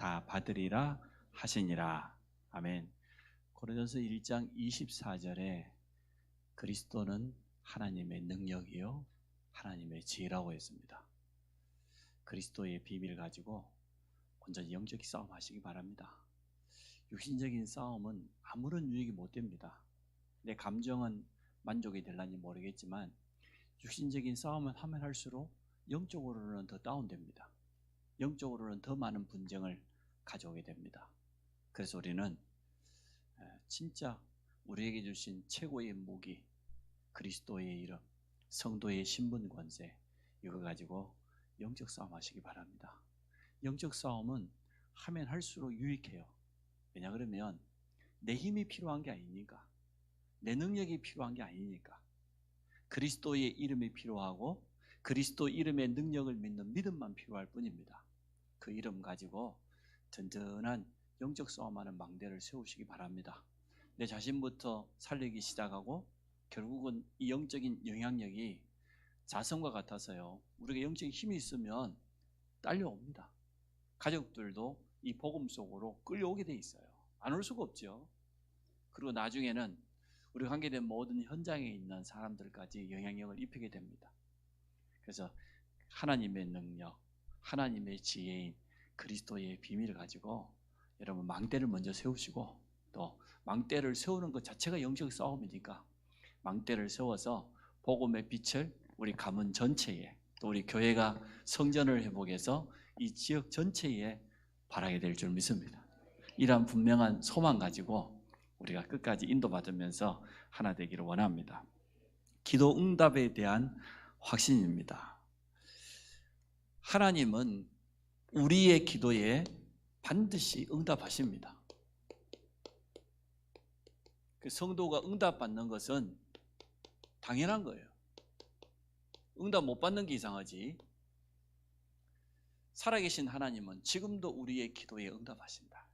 다 받으리라 하시니라. 아멘. 고린도서 1장 24절에 그리스도는 하나님의 능력이요 하나님의 지혜라고 했습니다. 그리스도의 비밀을 가지고 온전히 영적 싸움 하시기 바랍니다. 육신적인 싸움은 아무런 유익이 못 됩니다. 내 감정은 만족이 될런지 모르겠지만 육신적인 싸움을 하면 할수록 영적으로는 더 다운됩니다. 영적으로는 더 많은 분쟁을 가져오게 됩니다. 그래서 우리는 진짜 우리에게 주신 최고의 무기, 그리스도의 이름, 성도의 신분 권세, 이거 가지고 영적 싸움 하시기 바랍니다. 영적 싸움은 하면 할수록 유익해요. 왜냐 그러면 내 힘이 필요한 게 아니니까, 내 능력이 필요한 게 아니니까, 그리스도의 이름이 필요하고 그리스도 이름의 능력을 믿는 믿음만 필요할 뿐입니다. 그 이름 가지고 든든한 영적 싸움하는 망대를 세우시기 바랍니다. 내 자신부터 살리기 시작하고 결국은 이 영적인 영향력이 자성과 같아서요, 우리가 영적인 힘이 있으면 딸려옵니다. 가족들도 이 복음 속으로 끌려오게 돼 있어요. 안 올 수가 없죠. 그리고 나중에는 우리가 관계된 모든 현장에 있는 사람들까지 영향력을 입히게 됩니다. 그래서 하나님의 능력, 하나님의 지혜인 그리스도의 비밀을 가지고 여러분 망대를 먼저 세우시고, 또 망대를 세우는 것 자체가 영적 싸움이니까 망대를 세워서 복음의 빛을 우리 가문 전체에, 또 우리 교회가 성전을 회복해서 이 지역 전체에 발하게 될 줄 믿습니다. 이러한 분명한 소망 가지고 우리가 끝까지 인도받으면서 하나 되기를 원합니다. 기도 응답에 대한 확신입니다. 하나님은 우리의 기도에 반드시 응답하십니다. 그 성도가 응답받는 것은 당연한 거예요. 응답 못 받는 게 이상하지. 살아계신 하나님은 지금도 우리의 기도에 응답하신다.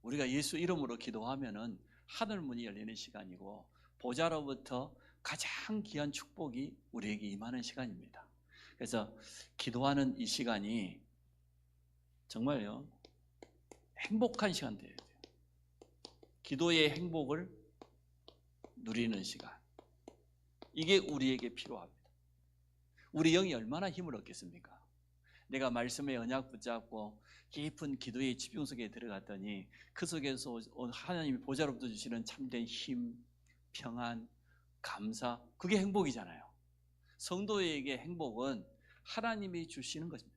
우리가 예수 이름으로 기도하면은 하늘 문이 열리는 시간이고 보좌로부터 가장 귀한 축복이 우리에게 임하는 시간입니다. 그래서 기도하는 이 시간이 정말요 행복한 시간 되어야 돼요. 기도의 행복을 누리는 시간, 이게 우리에게 필요합니다. 우리 영이 얼마나 힘을 얻겠습니까? 내가 말씀의 언약 붙잡고 깊은 기도의 집중 속에 들어갔더니 그 속에서 하나님이 보좌로부터 주시는 참된 힘, 평안, 감사, 그게 행복이잖아요. 성도에게 행복은 하나님이 주시는 것입니다.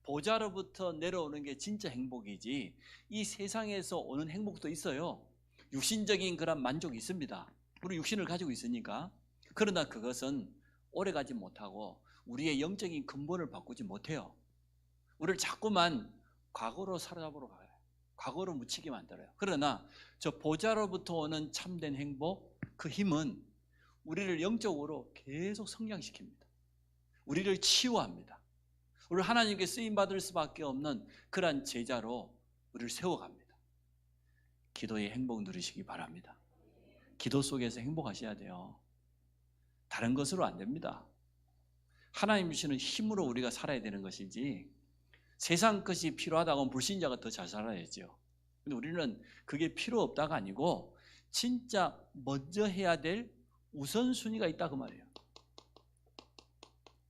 보좌로부터 내려오는 게 진짜 행복이지, 이 세상에서 오는 행복도 있어요. 육신적인 그런 만족이 있습니다. 우리 육신을 가지고 있으니까. 그러나 그것은 오래가지 못하고 우리의 영적인 근본을 바꾸지 못해요. 우리를 자꾸만 과거로 사로잡으러 가요. 과거로 묻히게 만들어요. 그러나 저 보좌로부터 오는 참된 행복, 그 힘은 우리를 영적으로 계속 성장시킵니다. 우리를 치유합니다. 우리를 하나님께 쓰임받을 수밖에 없는 그러한 제자로 우리를 세워갑니다. 기도의 행복 누리시기 바랍니다. 기도 속에서 행복하셔야 돼요. 다른 것으로 안 됩니다. 하나님 주시는 힘으로 우리가 살아야 되는 것이지, 세상 것이 필요하다고 하면 불신자가 더 잘 살아야죠. 근데 우리는 그게 필요 없다가 아니고 진짜 먼저 해야 될 우선순위가 있다 그 말이에요.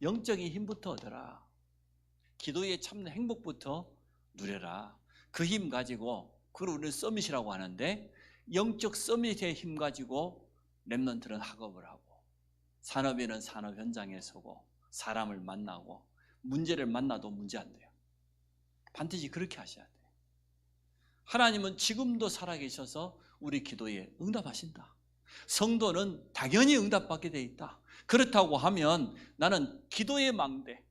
영적인 힘부터 얻어라. 기도의 참된 행복부터 누려라. 그 힘 가지고, 그걸 우리는 서밋이라고 하는데, 영적 서밋의 힘 가지고 렘넌트는 학업을 하고, 산업인은 산업 현장에 서고, 사람을 만나고, 문제를 만나도 문제 안 돼요. 반드시 그렇게 하셔야 돼요. 하나님은 지금도 살아계셔서 우리 기도에 응답하신다. 성도는 당연히 응답받게 돼 있다. 그렇다고 하면 나는 기도의 망대,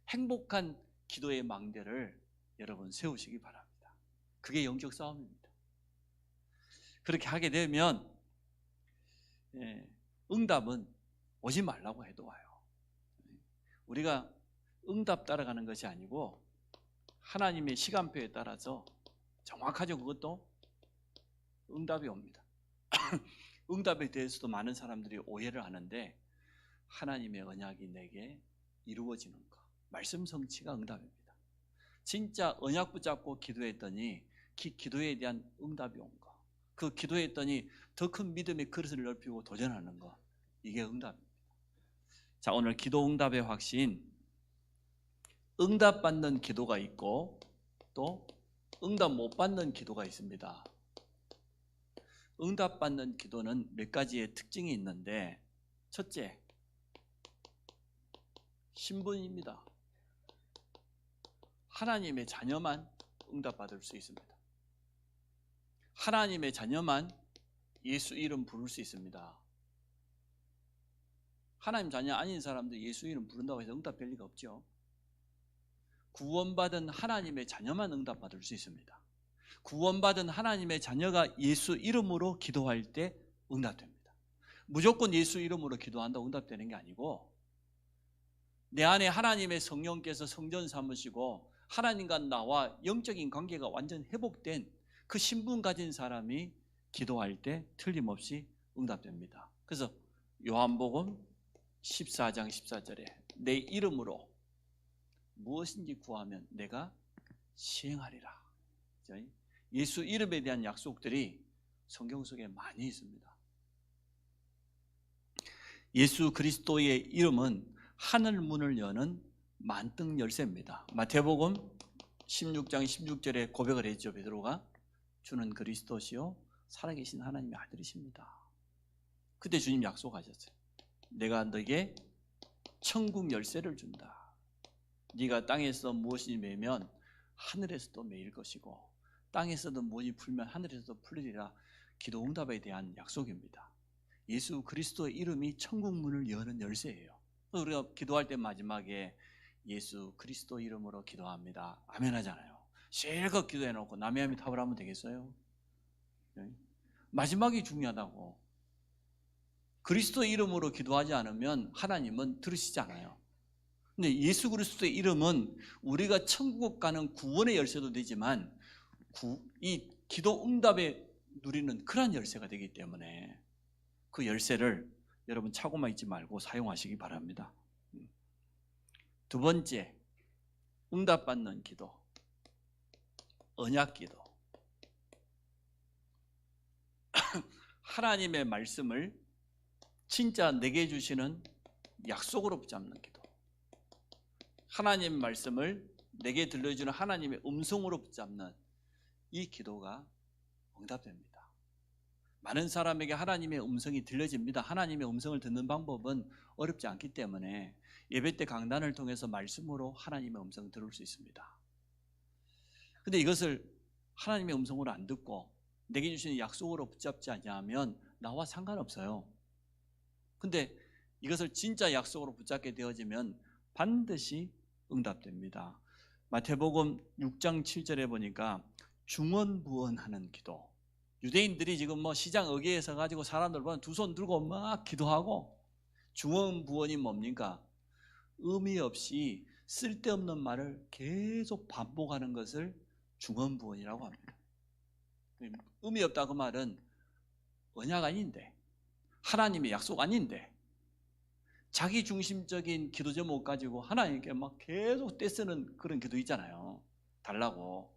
행복한 기도의 망대를 여러분 세우시기 바랍니다. 그게 영적 싸움입니다. 그렇게 하게 되면 응답은 오지 말라고 해도 와요. 우리가 응답 따라가는 것이 아니고 하나님의 시간표에 따라서 정확하죠. 그것도 응답이 옵니다. 응답에 대해서도 많은 사람들이 오해를 하는데, 하나님의 언약이 내게 이루어지는 것, 말씀 성취가 응답입니다. 진짜 언약 붙잡고 기도했더니 기도에 대한 응답이 온 거. 그 기도했더니 더 큰 믿음의 그릇을 넓히고 도전하는 거. 이게 응답입니다. 자, 오늘 기도 응답의 확신. 응답받는 기도가 있고 또 응답 못 받는 기도가 있습니다. 응답받는 기도는 몇 가지의 특징이 있는데, 첫째, 신분입니다. 하나님의 자녀만 응답받을 수 있습니다. 하나님의 자녀만 예수 이름 부를 수 있습니다. 하나님 자녀 아닌 사람들 예수 이름 부른다고 해서 응답될 리가 없죠. 구원받은 하나님의 자녀만 응답받을 수 있습니다. 구원받은 하나님의 자녀가 예수 이름으로 기도할 때 응답됩니다. 무조건 예수 이름으로 기도한다고 응답되는 게 아니고, 내 안에 하나님의 성령께서 성전 삼으시고 하나님과 나와 영적인 관계가 완전 회복된 그 신분 가진 사람이 기도할 때 틀림없이 응답됩니다. 그래서 요한복음 14장 14절에 내 이름으로 무엇인지 구하면 내가 시행하리라. 예수 이름에 대한 약속들이 성경 속에 많이 있습니다. 예수 그리스도의 이름은 하늘 문을 여는 만능 열쇠입니다. 마태복음 16장 16절에 고백을 했죠. 베드로가 주는 그리스도시요 살아계신 하나님의 아들이십니다. 그때 주님 약속하셨어요. 내가 너에게 천국 열쇠를 준다. 네가 땅에서 무엇이 매면 하늘에서도 매일 것이고 땅에서도 무엇이 풀면 하늘에서도 풀리리라. 기도 응답에 대한 약속입니다. 예수 그리스도의 이름이 천국 문을 여는 열쇠예요. 우리가 기도할 때 마지막에 예수 그리스도 이름으로 기도합니다. 아멘 하잖아요. 실컷 기도해놓고 남의 함이 탑을 하면 되겠어요? 마지막이 중요하다고. 그리스도 이름으로 기도하지 않으면 하나님은 들으시지 않아요. 근데 예수 그리스도의 이름은 우리가 천국 가는 구원의 열쇠도 되지만 이 기도 응답에 누리는 그러한 열쇠가 되기 때문에 그 열쇠를 여러분 차고만 있지 말고 사용하시기 바랍니다. 두 번째, 응답받는 기도, 언약 기도. 하나님의 말씀을 진짜 내게 주시는 약속으로 붙잡는 기도. 하나님의 말씀을 내게 들려주는 하나님의 음성으로 붙잡는 이 기도가 응답됩니다. 많은 사람에게 하나님의 음성이 들려집니다. 하나님의 음성을 듣는 방법은 어렵지 않기 때문에 예배 때 강단을 통해서 말씀으로 하나님의 음성을 들을 수 있습니다. 근데 이것을 하나님의 음성으로 안 듣고 내게 주시는 약속으로 붙잡지 않으면 나와 상관없어요. 근데 이것을 진짜 약속으로 붙잡게 되어지면 반드시 응답됩니다. 마태복음 6장 7절에 보니까 중언부언하는 기도. 유대인들이 지금 시장 어귀에 서가지고 사람들 보면 두 손 들고 막 기도하고, 중언부언이 뭡니까? 의미 없이 쓸데없는 말을 계속 반복하는 것을 중언부언이라고 합니다. 의미 없다 그 말은 언약 아닌데, 하나님의 약속 아닌데, 자기 중심적인 기도 제목 가지고 하나님께 막 계속 떼쓰는 그런 기도 있잖아요. 달라고.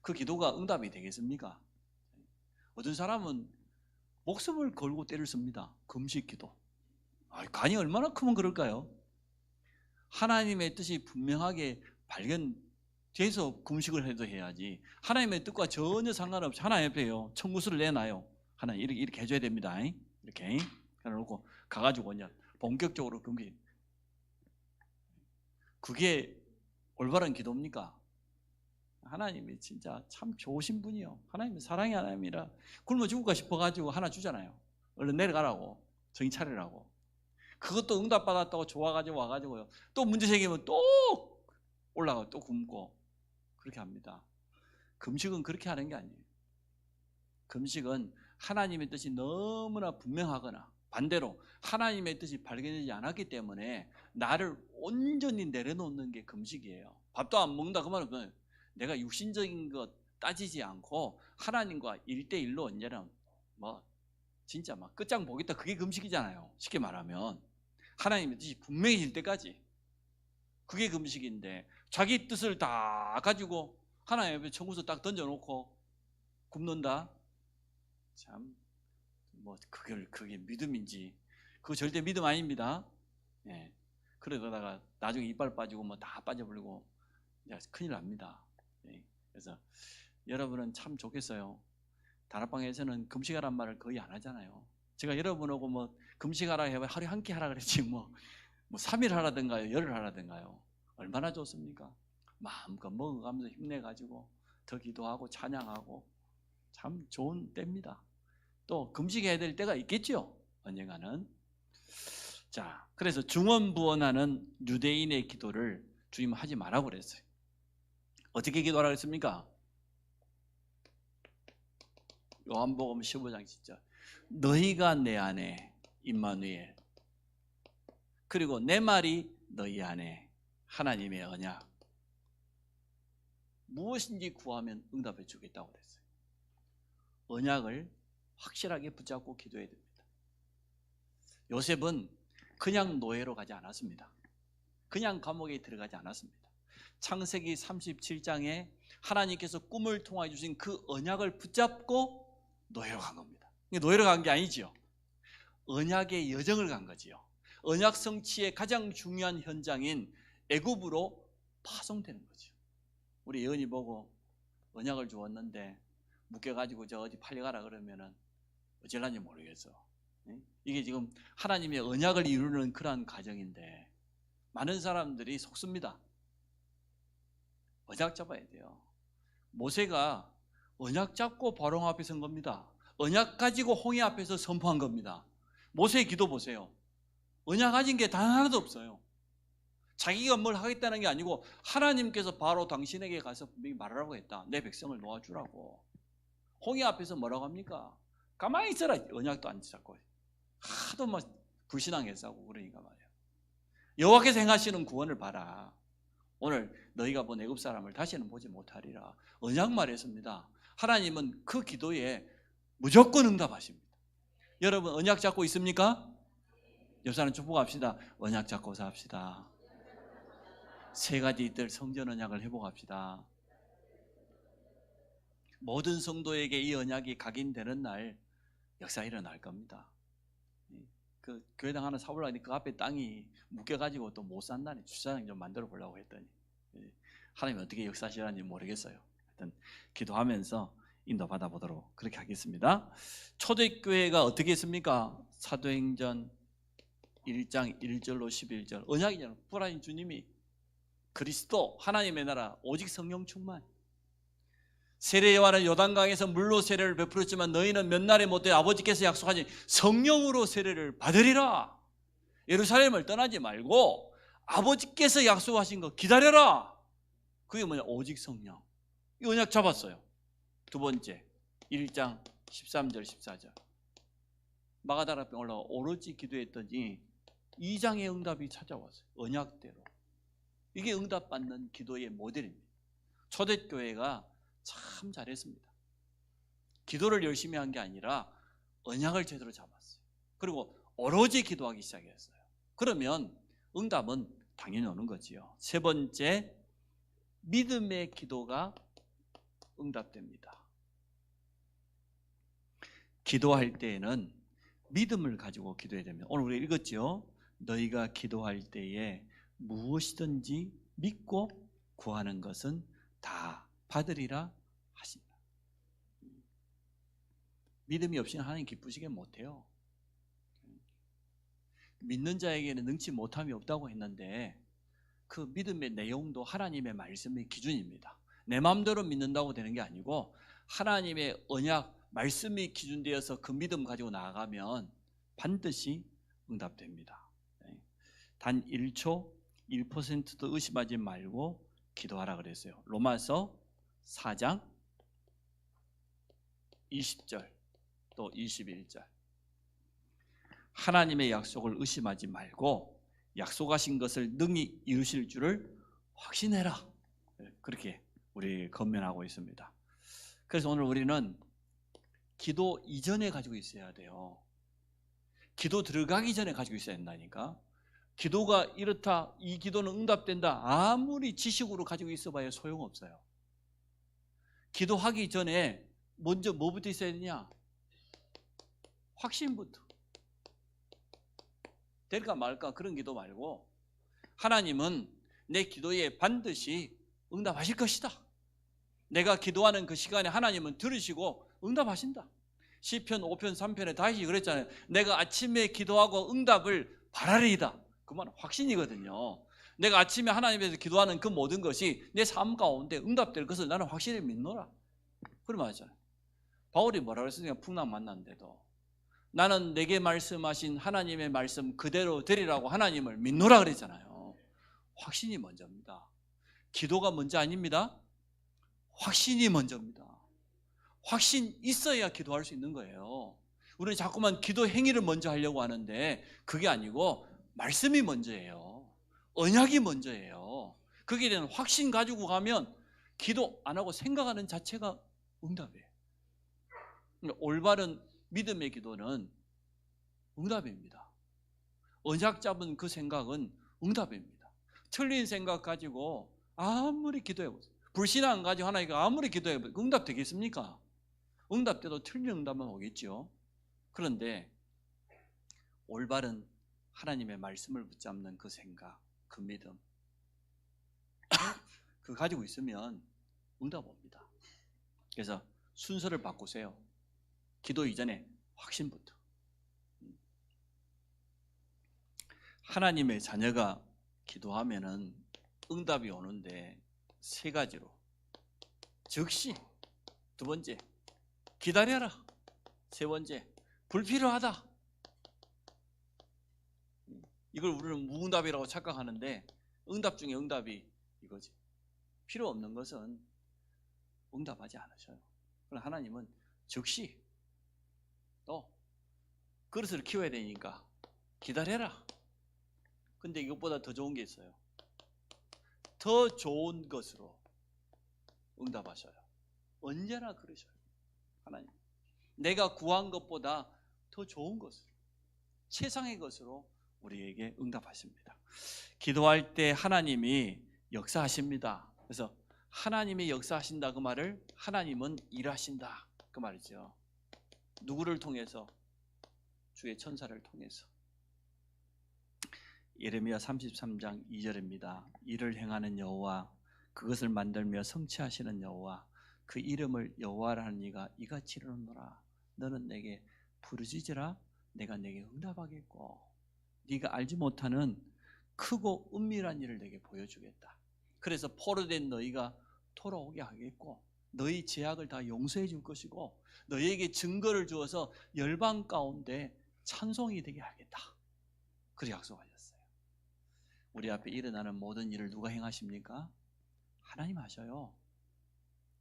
그 기도가 응답이 되겠습니까? 어떤 사람은 목숨을 걸고 때를 씁니다. 금식 기도. 간이 얼마나 크면 그럴까요? 하나님의 뜻이 분명하게 발견돼서 금식을 해도 해야지, 하나님의 뜻과 전혀 상관없이 하나님 옆에요 청구서를 내놔요. 하나님 이렇게 해줘야 됩니다. 이렇게 해놓고 가가지고 그냥 본격적으로 금식. 그게 올바른 기도입니까? 하나님이 진짜 참 좋으신 분이요. 하나님은 사랑의 하나님이라 굶어 죽을까 싶어가지고 하나 주잖아요. 얼른 내려가라고, 정신 차리라고. 그것도 응답받았다고 좋아가지고 와가지고요, 또 문제 생기면 또 올라가고 또 굶고 그렇게 합니다. 금식은 그렇게 하는 게 아니에요. 금식은 하나님의 뜻이 너무나 분명하거나 반대로 하나님의 뜻이 발견되지 않았기 때문에 나를 온전히 내려놓는 게 금식이에요. 밥도 안 먹는다 그 말은 내가 육신적인 것 따지지 않고 하나님과 1대1로 언제는 진짜 막 끝장 보겠다, 그게 금식이잖아요. 쉽게 말하면 하나님의 뜻이 분명해질 때까지. 그게 금식인데 자기 뜻을 다 가지고 하나님 앞에 청구서 딱 던져놓고 굽는다? 참, 뭐 그게 믿음인지, 그거 절대 믿음 아닙니다. 예. 그러다가 나중에 이빨 빠지고 뭐 다 빠져버리고 큰일 납니다. 예. 그래서 여러분은 참 좋겠어요. 다락방에서는 금식하란 말을 거의 안 하잖아요. 제가 여러분하고 뭐 금식하라 해봐 하루에 한 끼 하라 그랬지 뭐 3일 하라든가요, 열흘 하라든가요. 얼마나 좋습니까? 마음껏 먹어가면서 힘내가지고 더 기도하고 찬양하고 참 좋은 때입니다. 또 금식해야 될 때가 있겠죠, 언젠가는. 자, 그래서 중언부언하는 유대인의 기도를 주님 하지 말라고 그랬어요. 어떻게 기도하라고 했습니까? 요한복음 15장 10절. 너희가 내 안에 임마누엘, 그리고 내 말이 너희 안에 하나님의 언약, 무엇인지 구하면 응답해 주겠다고 그랬어요. 언약을 확실하게 붙잡고 기도해야 됩니다. 요셉은 그냥 노예로 가지 않았습니다. 그냥 감옥에 들어가지 않았습니다. 창세기 37장에 하나님께서 꿈을 통하여 주신 그 언약을 붙잡고 노예로 간 겁니다. 노예로 간 게 아니지요. 언약의 여정을 간 거지요. 언약 성취의 가장 중요한 현장인 애굽으로 파송되는 거죠. 우리 예언이 보고 언약을 주었는데 묶여가지고 저 어디 팔려가라 그러면은 어쩔란지 모르겠어. 이게 지금 하나님의 언약을 이루는 그러한 과정인데 많은 사람들이 속습니다. 언약 잡아야 돼요. 모세가 언약 잡고 바로 앞에 선 겁니다. 언약 가지고 홍해 앞에서 선포한 겁니다. 모세의 기도 보세요. 언약 가진 게 단 하나도 없어요. 자기가 뭘 하겠다는 게 아니고 하나님께서 바로 당신에게 가서 분명히 말하라고 했다. 내 백성을 놓아주라고. 홍해 앞에서 뭐라고 합니까? 가만히 있어라. 언약도 안 잡고 하도 막 불신앙했다고 그러니까 말이에요. 여호와께서 행하시는 구원을 봐라. 오늘 너희가 본 애굽 사람을 다시는 보지 못하리라. 언약 말했습니다. 하나님은 그 기도에 무조건 응답하십니다. 여러분 언약 잡고 있습니까? 옆 사람 축복합시다. 언약 잡고 삽시다. 세 가지 들 성전 언약을 회복합시다. 모든 성도에게 이 언약이 각인되는 날 역사 일어날 겁니다. 그 교회당 하나 사보려니 그 앞에 땅이 묶여가지고 또 못 산다니 주차장 좀 만들어 보려고 했더니 하나님이 어떻게 역사하시는지 모르겠어요. 하여튼 기도하면서 인도받아 보도록 그렇게 하겠습니다. 초대교회가 어떻게 했습니까? 사도행전 1장 1절로 11절 언약이잖아요. 부활하신 주님이 그리스도 하나님의 나라 오직 성령 충만. 세례 요한은 요단강에서 물로 세례를 베풀었지만 너희는 몇 날에 못돼 아버지께서 약속하신 성령으로 세례를 받으리라. 예루살렘을 떠나지 말고 아버지께서 약속하신 거 기다려라. 그게 뭐냐? 오직 성령. 이 언약 잡았어요. 두 번째 1장 13절 14절 마가다라 앞에 올라가 오로지 기도했더니 2장의 응답이 찾아왔어요. 언약대로. 이게 응답받는 기도의 모델입니다. 초대교회가 참 잘했습니다. 기도를 열심히 한 게 아니라 언약을 제대로 잡았어요. 그리고 오로지 기도하기 시작했어요. 그러면 응답은 당연히 오는 거지요. 세 번째, 믿음의 기도가 응답됩니다. 기도할 때에는 믿음을 가지고 기도해야 됩니다. 오늘 우리 읽었죠? 너희가 기도할 때에 무엇이든지 믿고 구하는 것은 다 받으리라 하신다. 믿음이 없이는 하나님 기쁘시게 못해요. 믿는 자에게는 능치 못함이 없다고 했는데 그 믿음의 내용도 하나님의 말씀의 기준입니다. 내 마음대로 믿는다고 되는 게 아니고 하나님의 언약, 말씀이 기준되어서 그 믿음 가지고 나아가면 반드시 응답됩니다. 단 1초, 1%도 의심하지 말고 기도하라 그랬어요. 로마서 4장 20절 또 21절 하나님의 약속을 의심하지 말고 약속하신 것을 능히 이루실 줄을 확신해라. 그렇게 우리 권면하고 있습니다. 그래서 오늘 우리는 기도 이전에 가지고 있어야 돼요. 기도 들어가기 전에 가지고 있어야 된다니까. 기도가 이렇다, 이 기도는 응답된다, 아무리 지식으로 가지고 있어봐야 소용없어요. 기도하기 전에 먼저 뭐부터 있어야 되냐? 확신부터. 될까 말까 그런 기도 말고 하나님은 내 기도에 반드시 응답하실 것이다. 내가 기도하는 그 시간에 하나님은 들으시고 응답하신다. 시편 5편 3편에 다윗이 그랬잖아요. 내가 아침에 기도하고 응답을 바라리이다. 그 말은 확신이거든요. 내가 아침에 하나님께서 기도하는 그 모든 것이 내 삶 가운데 응답될 것을 나는 확실히 믿노라. 그런 말이잖아요. 바울이 뭐라고 했으니까 풍랑 만났는데도 나는 내게 말씀하신 하나님의 말씀 그대로 되리라고 하나님을 믿노라 그랬잖아요. 확신이 먼저입니다. 기도가 먼저 아닙니다. 확신이 먼저입니다. 확신 있어야 기도할 수 있는 거예요. 우리는 자꾸만 기도 행위를 먼저 하려고 하는데 그게 아니고 말씀이 먼저예요. 언약이 먼저예요. 거기에 대한 확신 가지고 가면 기도 안 하고 생각하는 자체가 응답이에요. 올바른 믿음의 기도는 응답입니다. 언약 잡은 그 생각은 응답입니다. 틀린 생각 가지고 아무리 기도해보세요. 불신앙 가지고 하나님께 아무리 기도해보세요. 응답 되겠습니까? 응답돼도 틀린 응답만 오겠죠. 그런데 올바른 하나님의 말씀을 붙잡는 그 생각, 그 믿음 그거 가지고 있으면 응답 옵니다. 그래서 순서를 바꾸세요. 기도 이전에 확신부터. 하나님의 자녀가 기도하면은 응답이 오는데 세 가지로. 즉시, 두 번째 기다려라, 세 번째 불필요하다. 이걸 우리는 무응답이라고 착각하는데 응답 중에 응답이 이거지. 필요 없는 것은 응답하지 않으셔요. 그러나 하나님은 즉시 또 그릇을 키워야 되니까 기다려라. 근데 이것보다 더 좋은 게 있어요. 더 좋은 것으로 응답하셔요. 언제나 그러셔요. 하나님, 내가 구한 것보다 더 좋은 것으로, 최상의 것으로 우리에게 응답하십니다. 기도할 때 하나님이 역사하십니다. 그래서 하나님이 역사하신다 그 말을 하나님은 일하신다 그 말이죠. 누구를 통해서? 주의 천사를 통해서. 예레미야 33장 2절입니다. 이를 행하는 여호와, 그것을 만들며 성취하시는 여호와, 그 이름을 여호와라는 이가 이같이 이르노라. 너는 내게 부르짖으라. 내가 내게 응답하겠고 네가 알지 못하는 크고 은밀한 일을 내게 보여주겠다. 그래서 포로된 너희가 돌아오게 하겠고 너희 죄악을 다 용서해 줄 것이고 너희에게 증거를 주어서 열방 가운데 찬송이 되게 하겠다. 그렇게 약속하셨어요. 우리 앞에 일어나는 모든 일을 누가 행하십니까? 하나님 하셔요.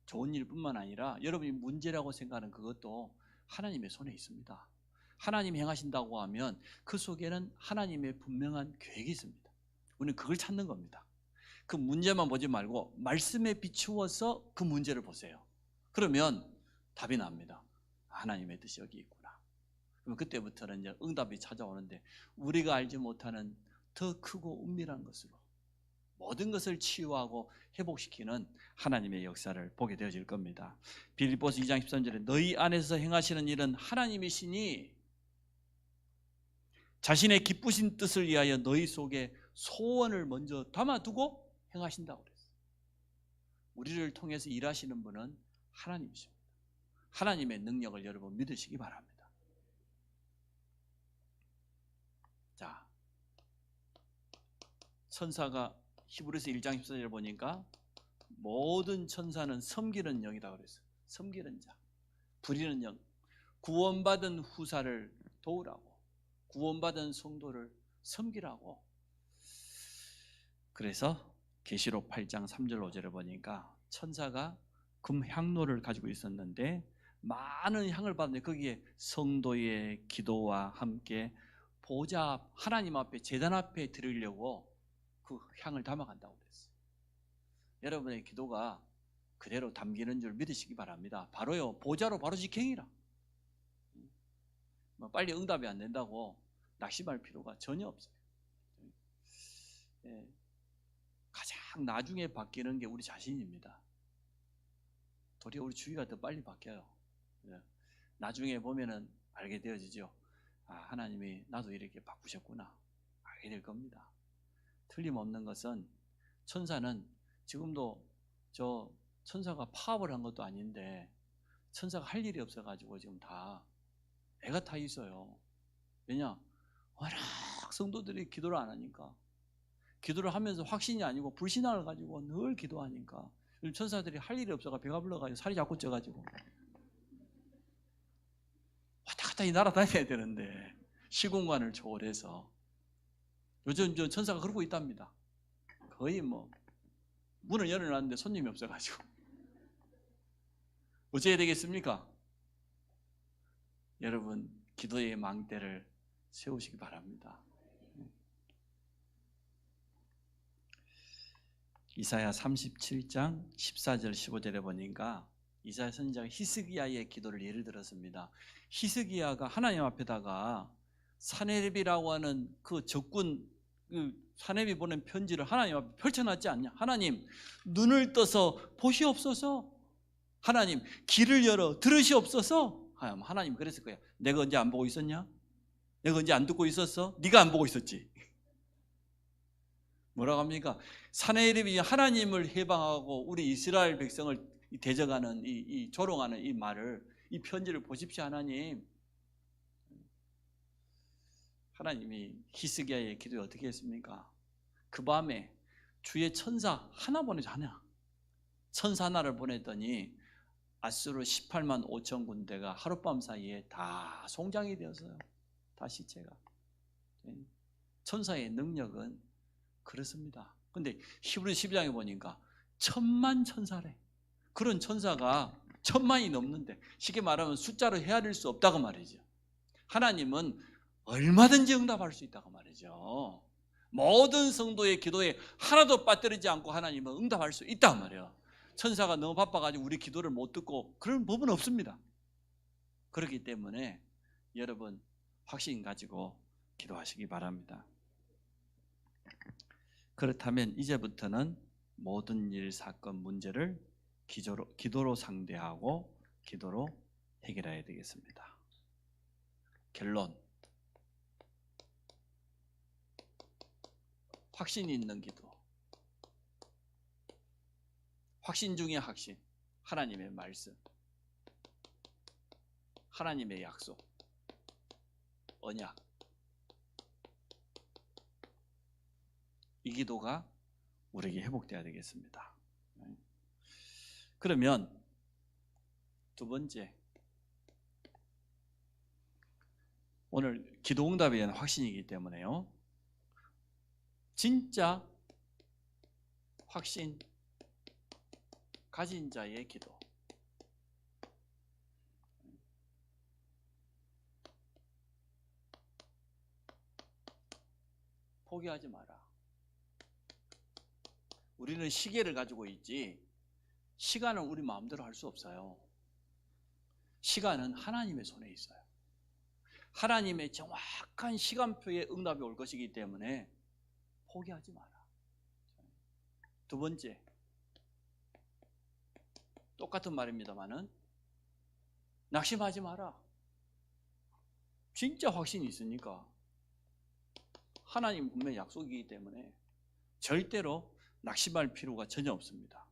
좋은 일뿐만 아니라 여러분이 문제라고 생각하는 그것도 하나님의 손에 있습니다. 하나님이 행하신다고 하면 그 속에는 하나님의 분명한 계획이 있습니다. 우리는 그걸 찾는 겁니다. 그 문제만 보지 말고 말씀에 비추어서 그 문제를 보세요. 그러면 답이 납니다. 하나님의 뜻이 여기 있구나. 그럼 그때부터는 이제 응답이 찾아오는데 우리가 알지 못하는 더 크고 은밀한 것으로 모든 것을 치유하고 회복시키는 하나님의 역사를 보게 되어질 겁니다. 빌립보서 2장 13절에 너희 안에서 행하시는 일은 하나님이시니 자신의 기쁘신 뜻을 위하여 너희 속에 소원을 먼저 담아두고 행하신다고 그랬어요. 우리를 통해서 일하시는 분은 하나님이십니다. 하나님의 능력을 여러분 믿으시기 바랍니다. 자, 천사가 히브리서 1장 14절을 보니까 모든 천사는 섬기는 영이다 그랬어요. 섬기는 자, 부리는 영, 구원받은 후사를 도우라고, 구원받은 성도를 섬기라고. 그래서 계시록 8장 3절 5절을 보니까 천사가 금향로를 가지고 있었는데 많은 향을 받는데 거기에 성도의 기도와 함께 보좌 앞, 하나님 앞에 제단 앞에 드리려고 그 향을 담아간다고 그랬어요. 여러분의 기도가 그대로 담기는 줄 믿으시기 바랍니다. 바로요, 보좌로 바로 직행이라. 빨리 응답이 안 된다고 낙심할 필요가 전혀 없어요. 예, 가장 나중에 바뀌는 게 우리 자신입니다. 도리어 우리 주위가 더 빨리 바뀌어요. 예, 나중에 보면은 알게 되어지죠. 아, 하나님이 나도 이렇게 바꾸셨구나 알게 될 겁니다. 틀림없는 것은 천사는 지금도 저 천사가 파업을 한 것도 아닌데 천사가 할 일이 없어가지고 지금 다 애가 타 있어요. 왜냐? 워낙 성도들이 기도를 안 하니까. 기도를 하면서 확신이 아니고 불신앙을 가지고 늘 기도하니까 천사들이 할 일이 없어가 배가 불러가지고 살이 자꾸 쪄가지고 왔다 갔다 날아다녀야 되는데 시공간을 초월해서 요즘 저 천사가 그러고 있답니다. 거의 뭐 문을 열어놨는데 손님이 없어가지고 어찌해야 되겠습니까? 여러분 기도의 망대를 세우시기 바랍니다. 이사야 37장 14절 15절에 보니까 이사야 선지자가 히스기야의 기도를 예를 들었습니다. 히스기야가 하나님 앞에다가 사네립이라고 하는 그 적군 사네립이 보낸 편지를 하나님 앞에 펼쳐놨지 않냐. 하나님 눈을 떠서 보시옵소서. 하나님 귀를 열어 들으시옵소서. 하나님 그랬을 거야. 내가 언제 안 보고 있었냐? 내가 언제 안 듣고 있었어? 네가 안 보고 있었지. 뭐라고 합니까? 사네립이 하나님을 해방하고 우리 이스라엘 백성을 대적하는 이 조롱하는 이 말을, 이 편지를 보십시오. 하나님이 히스기야의 기도에 어떻게 했습니까? 그 밤에 주의 천사 하나 보내지 않냐? 천사 하나를 보냈더니 아수르 18만 5천 군대가 하룻밤 사이에 다 송장이 되었어요. 다 시체가. 천사의 능력은 그렇습니다. 근데 히브리서 12장에 보니까 1000만 천사래. 그런 천사가 1000만이 넘는데 쉽게 말하면 숫자로 헤아릴 수 없다고 말이죠. 하나님은 얼마든지 응답할 수 있다고 말이죠. 모든 성도의 기도에 하나도 빠뜨리지 않고 하나님은 응답할 수 있단 말이에요. 천사가 너무 바빠가지고 우리 기도를 못 듣고 그런 법은 없습니다. 그렇기 때문에 여러분 확신 가지고 기도하시기 바랍니다. 그렇다면 이제부터는 모든 일, 사건, 문제를 기도로 상대하고 기도로 해결해야 되겠습니다. 결론, 확신이 있는 기도, 확신 중에 확신, 하나님의 말씀, 하나님의 약속, 언약, 이 기도가 우리에게 회복되어야 되겠습니다. 그러면 두 번째, 오늘 기도응답에 대한 확신이기 때문에요, 진짜 확신 가진 자의 기도. 포기하지 마라. 우리는 시계를 가지고 있지 시간은 우리 마음대로 할 수 없어요. 시간은 하나님의 손에 있어요. 하나님의 정확한 시간표에 응답이 올 것이기 때문에 포기하지 마라. 두 번째, 똑같은 말입니다만은 낙심하지 마라. 진짜 확신이 있으니까 하나님 분명히 약속이기 때문에 절대로 낙심할 필요가 전혀 없습니다.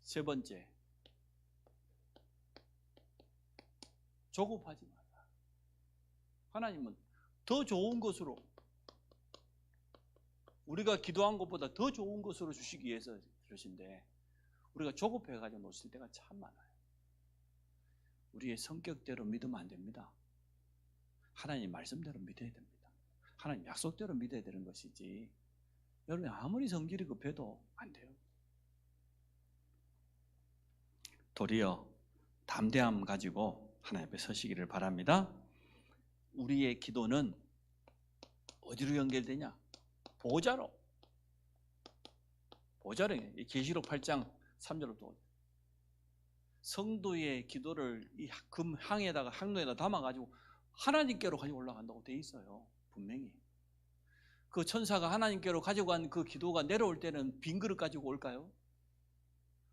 세 번째, 조급하지 마라. 하나님은 더 좋은 것으로, 우리가 기도한 것보다 더 좋은 것으로 주시기 위해서 그러신데 우리가 조급해가지고 놓칠 때가 참 많아요. 우리의 성격대로 믿으면 안 됩니다. 하나님 말씀대로 믿어야 됩니다. 하나님 약속대로 믿어야 되는 것이지 여러분이 아무리 성질이 급해도 안 돼요. 도리어 담대함 가지고 하나님 앞에 서시기를 바랍니다. 우리의 기도는 어디로 연결되냐? 보좌로. 계시록 8장 3절부터 성도의 기도를 이 금 항로에다 담아가지고 하나님께로 가지고 올라간다고 돼 있어요. 분명히. 그 천사가 하나님께로 가져간 그 기도가 내려올 때는 빈 그릇 가지고 올까요?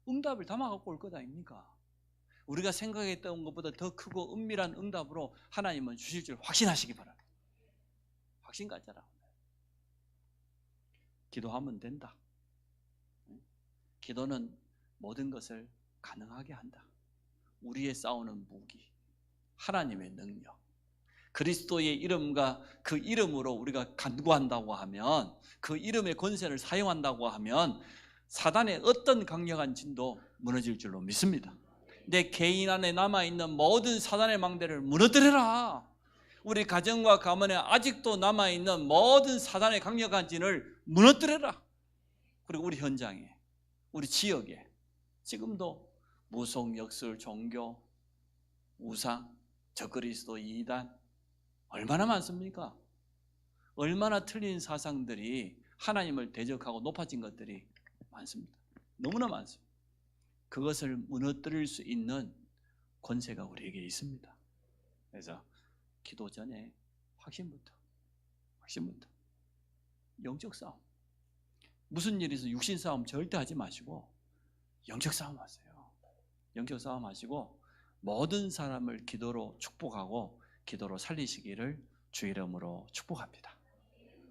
응답을 담아갖고 올 것 아닙니까? 우리가 생각했던 것보다 더 크고 은밀한 응답으로 하나님은 주실 줄 확신하시기 바랍니다. 확신 가져라. 기도하면 된다. 기도는 모든 것을 가능하게 한다. 우리의 싸우는 무기, 하나님의 능력, 그리스도의 이름과 그 이름으로 우리가 간구한다고 하면, 그 이름의 권세를 사용한다고 하면 사단의 어떤 강력한 진도 무너질 줄로 믿습니다. 내 개인 안에 남아있는 모든 사단의 망대를 무너뜨려라. 우리 가정과 가문에 아직도 남아있는 모든 사단의 강력한 진을 무너뜨려라. 그리고 우리 현장에, 우리 지역에 지금도 무속, 역술, 종교, 우상, 저그리스도, 이단 얼마나 많습니까? 얼마나 틀린 사상들이 하나님을 대적하고 높아진 것들이 많습니다. 너무나 많습니다. 그것을 무너뜨릴 수 있는 권세가 우리에게 있습니다. 그래서 기도 전에 확신부터 영적 싸움, 무슨 일이 있어 육신 싸움 절대 하지 마시고 영적 싸움 하세요. 영적 싸움 하시고 모든 사람을 기도로 축복하고 기도로 살리시기를 주 이름으로 축복합니다.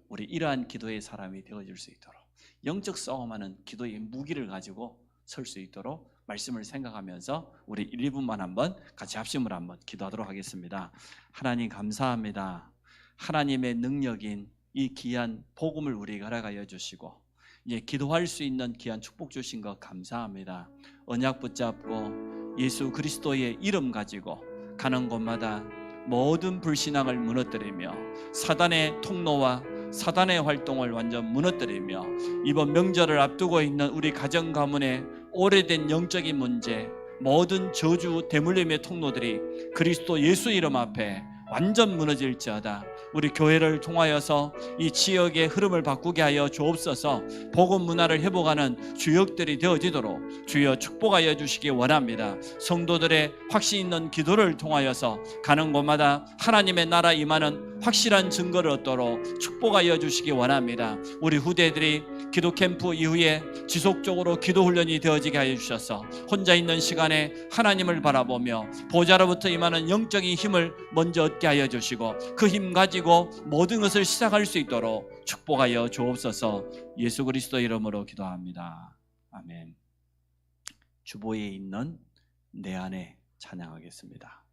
우리 이러한 기도의 사람이 되어줄 수 있도록, 영적 싸움하는 기도의 무기를 가지고 설 수 있도록 말씀을 생각하면서 우리 1, 2분만 한번 같이 합심을 한번 기도하도록 하겠습니다. 하나님 감사합니다. 하나님의 능력인 이 귀한 복음을 우리에게 허락하여 주시고 이제 기도할 수 있는 귀한 축복 주신 것 감사합니다. 언약 붙잡고 예수 그리스도의 이름 가지고 가는 곳마다 모든 불신앙을 무너뜨리며 사단의 통로와 사단의 활동을 완전 무너뜨리며 이번 명절을 앞두고 있는 우리 가정 가문의 오래된 영적인 문제, 모든 저주 대물림의 통로들이 그리스도 예수 이름 앞에 완전 무너질지어다. 우리 교회를 통하여서 이 지역의 흐름을 바꾸게 하여 주옵소서. 복음 문화를 회복하는 주역들이 되어지도록 주여 축복하여 주시기 원합니다. 성도들의 확신 있는 기도를 통하여서 가는 곳마다 하나님의 나라 임하는 확실한 증거를 얻도록 축복하여 주시기 원합니다. 우리 후대들이 기도 캠프 이후에 지속적으로 기도 훈련이 되어지게 하여 주셔서 혼자 있는 시간에 하나님을 바라보며 보좌로부터 임하는 영적인 힘을 먼저 얻게 하여 주시고 그 힘 가지고 모든 것을 시작할 수 있도록 축복하여 주옵소서. 예수 그리스도 이름으로 기도합니다. 아멘. 주보에 있는 내 안에 찬양하겠습니다.